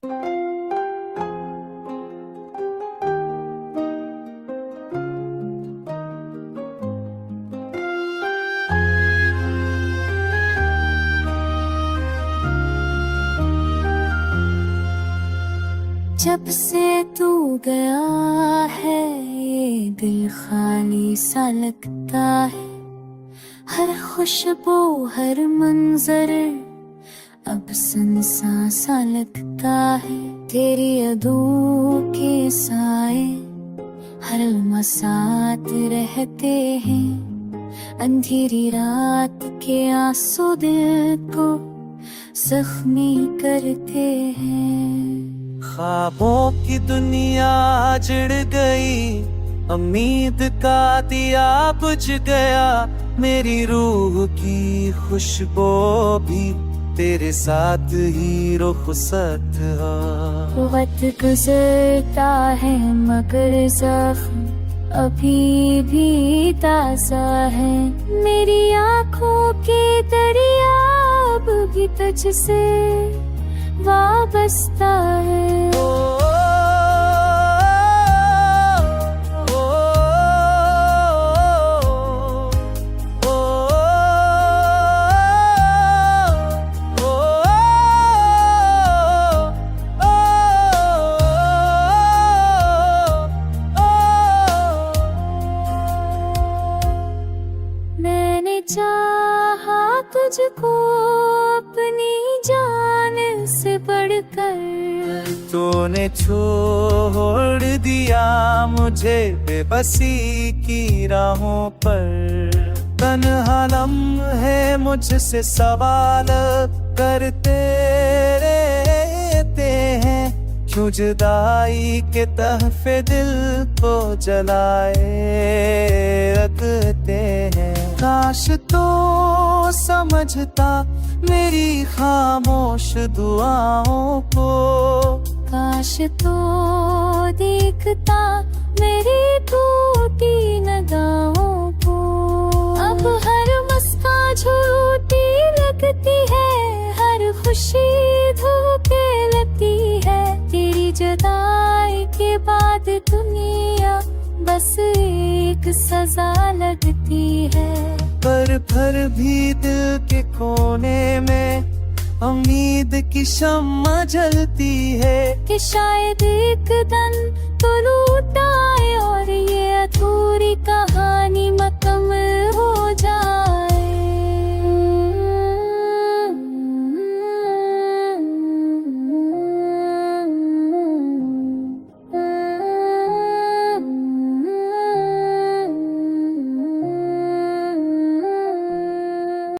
जब से तू गया है ये दिल खाली सा लगता है। हर खुशबू हर मंजर अब सुनसा सा लगता है। तेरी यादों के साए हर लम्हा साथ रहते हैं। अंधेरी रात के आंसू दिल को जख्मी करते हैं। ख्वाबों की दुनिया जड़ गई, उम्मीद का दिया बुझ गया। मेरी रूह की खुशबू भी तेरे साथ ही रुखसत हो। वक्त गुजरता है मगर जख्म अभी भी ताजा है। मेरी आँखों के दरिया अब भी तुझसे वाबस्ता है। मैंने चाहा तुझको अपनी जान से बढ़कर, तूने छोड़ दिया मुझे बेबसी की राहों पर। तन्हा लम्हे मुझसे सवाल करते रहते हैं। क्यों जुदाई के तहफे दिल को जलाए रखते हैं। काश तो समझता मेरी खामोश दुआओं को। काश तो देखता मेरी टूटी नगाहों को। अब हर मुस्कान झूठी लगती है, हर खुशी धोखे लगती है। तेरी जुदाई के बाद दुनिया बस एक सजा लगती है। पर फिर भी दिल के कोने में उम्मीद की शम्मा जलती है। कि शायद एक दिन तो लौट आए और ये अधूरी कहानी मुकम्मल हो जाए।